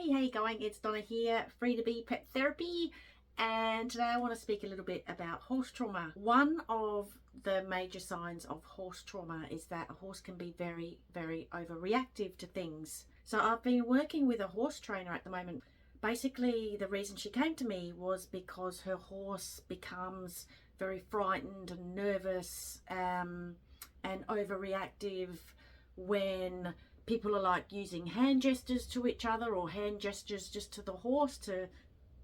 Hey, how you going? It's Donna here, Free to Be Pet Therapy, and today I want to speak a little bit about horse trauma. One of the major signs of horse trauma is that a horse can be very, very overreactive to things. So I've been working with a horse trainer at the moment. Basically, the reason she came to me was because her horse becomes very frightened and nervous and overreactive when people are like using hand gestures to each other or hand gestures just to the horse to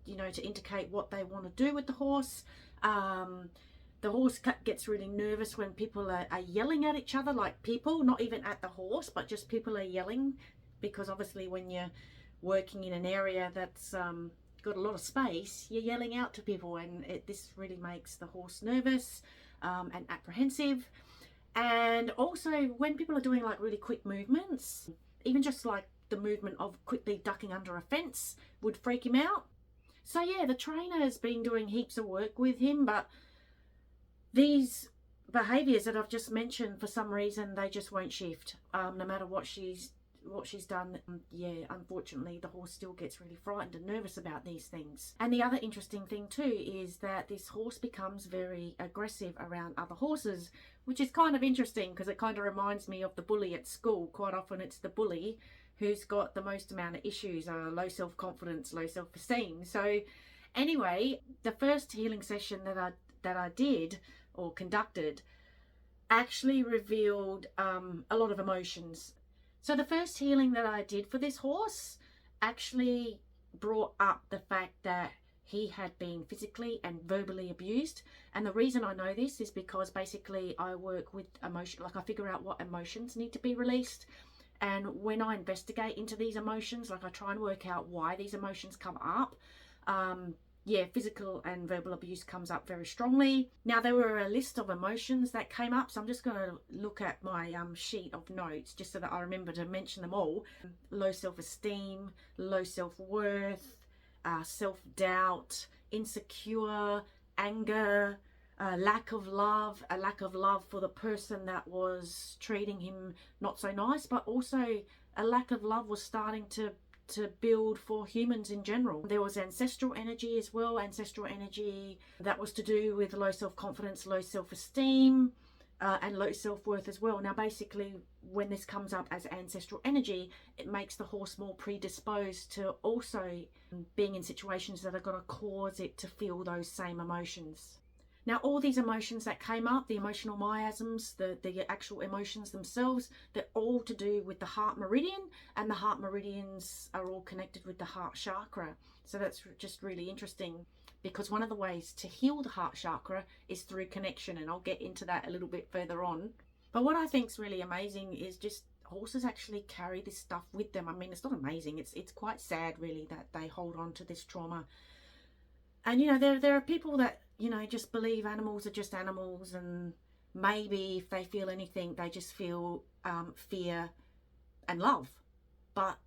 indicate what they want to do with the horse. The horse gets really nervous when people are yelling at each other, like people, not even at the horse, but just people are yelling, because obviously when you're working in an area that's got a lot of space, you're yelling out to people, and this really makes the horse nervous and apprehensive. And also when people are doing like really quick movements, even just like the movement of quickly ducking under a fence would freak him out. So yeah, the trainer's been doing heaps of work with him, but these behaviours that I've just mentioned, for some reason they just won't shift, no matter what she's done. Yeah, unfortunately the horse still gets really frightened and nervous about these things. And the other interesting thing too is that this horse becomes very aggressive around other horses, which is kind of interesting because it kind of reminds me of the bully at school. Quite often it's the bully who's got the most amount of issues, low self-confidence, low self-esteem. So anyway, the first healing session that I did or conducted actually revealed a lot of emotions. So the first healing that I did for this horse actually brought up the fact that he had been physically and verbally abused. And the reason I know this is because basically I work with emotion, like I figure out what emotions need to be released. And when I investigate into these emotions, like I try and work out why these emotions come up, yeah, physical and verbal abuse comes up very strongly. Now, there were a list of emotions that came up, so I'm just going to look at my sheet of notes just so that I remember to mention them all. Low self-esteem, low self-worth, self-doubt, insecure, anger, lack of love, a lack of love for the person that was treating him not so nice, but also a lack of love was starting to build for humans in general. There was ancestral energy as well, ancestral energy that was to do with low self-confidence, low self-esteem, and low self-worth as well. Now basically when this comes up as ancestral energy, it makes the horse more predisposed to also being in situations that are going to cause it to feel those same emotions. Now, all these emotions that came up, the emotional miasms, the actual emotions themselves, they're all to do with the heart meridian, and the heart meridians are all connected with the heart chakra. So that's just really interesting, because one of the ways to heal the heart chakra is through connection, and I'll get into that a little bit further on. But what I think is really amazing is just horses actually carry this stuff with them. I mean, it's not amazing, it's quite sad really that they hold on to this trauma. And there are people that just believe animals are just animals, and maybe if they feel anything they just feel fear and love, but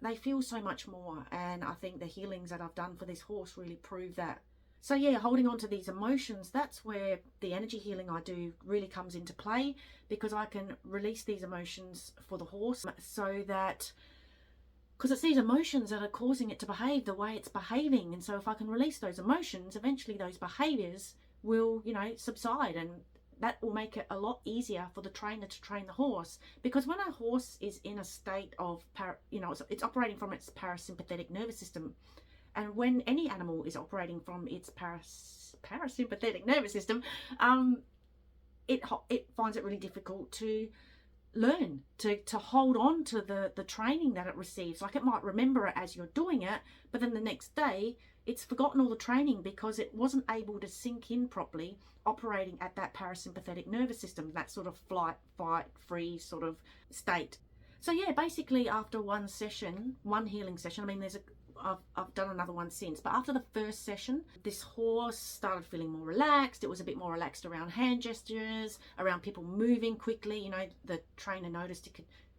they feel so much more. And I think the healings that I've done for this horse really prove that. So yeah, holding on to these emotions, that's where the energy healing I do really comes into play, because I can release these emotions for the horse, so that, because it's these emotions that are causing it to behave the way it's behaving. And so if I can release those emotions, eventually those behaviors will, subside, and that will make it a lot easier for the trainer to train the horse. Because when a horse is in a state of, it's operating from its parasympathetic nervous system. And when any animal is operating from its parasympathetic nervous system, it finds it really difficult to learn to hold on to the training that it receives. Like, it might remember it as you're doing it, but then the next day it's forgotten all the training because it wasn't able to sink in properly, operating at that parasympathetic nervous system, that sort of flight, fight, freeze sort of state. So yeah, basically after one healing session, I mean I've done another one since, but after the first session, this horse started feeling more relaxed. It was a bit more relaxed around hand gestures, around people moving quickly. The trainer noticed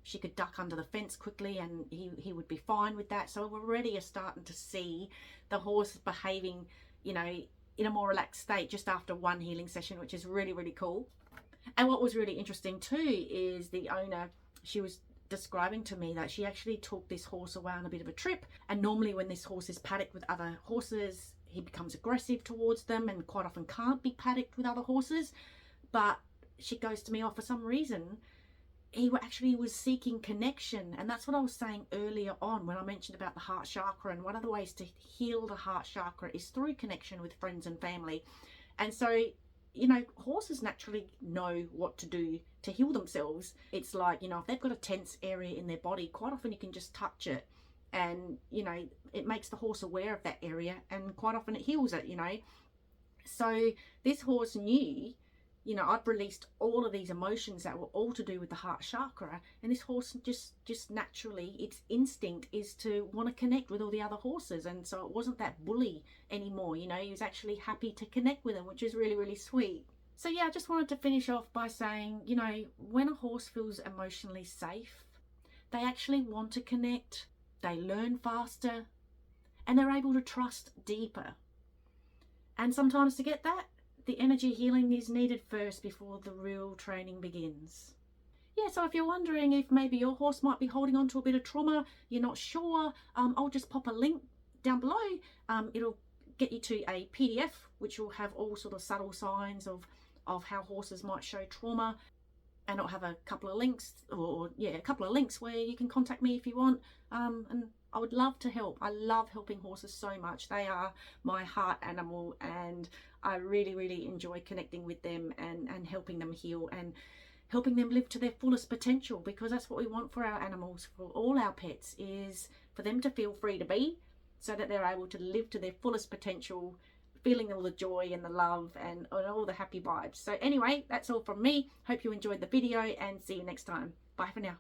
she could duck under the fence quickly, and he would be fine with that. So we're already starting to see the horse behaving, in a more relaxed state just after one healing session, which is really, really cool. And what was really interesting too is the owner, she was describing to me that she actually took this horse away on a bit of a trip, and normally when this horse is paddocked with other horses, he becomes aggressive towards them and quite often can't be paddocked with other horses. But she goes to me, oh, for some reason he actually was seeking connection. And that's what I was saying earlier on when I mentioned about the heart chakra, and one of the ways to heal the heart chakra is through connection with friends and family. And so, you know, horses naturally know what to do to heal themselves. It's like, you know, if they've got a tense area in their body, quite often you can just touch it, and, you know, it makes the horse aware of that area, and quite often it heals it, you know. So this horse knew, you know, I've released all of these emotions that were all to do with the heart chakra, and this horse just naturally, its instinct is to want to connect with all the other horses. And so it wasn't that bully anymore, you know, he was actually happy to connect with them, which is really, really sweet. So yeah, I just wanted to finish off by saying, you know, when a horse feels emotionally safe, they actually want to connect, they learn faster, and they're able to trust deeper. And sometimes to get that, the energy healing is needed first before the real training begins. Yeah, so if you're wondering if maybe your horse might be holding on to a bit of trauma, you're not sure, I'll just pop a link down below. It'll get you to a PDF, which will have all sort of subtle signs of how horses might show trauma. And it'll have a couple of links, a couple of links where you can contact me if you want. And I would love to help. I love helping horses so much. They are my heart animal, and I really, really enjoy connecting with them and helping them heal and helping them live to their fullest potential, because that's what we want for our animals, for all our pets, is for them to feel free to be, so that they're able to live to their fullest potential, feeling all the joy and the love and all the happy vibes. So anyway, that's all from me. Hope you enjoyed the video, and see you next time. Bye for now.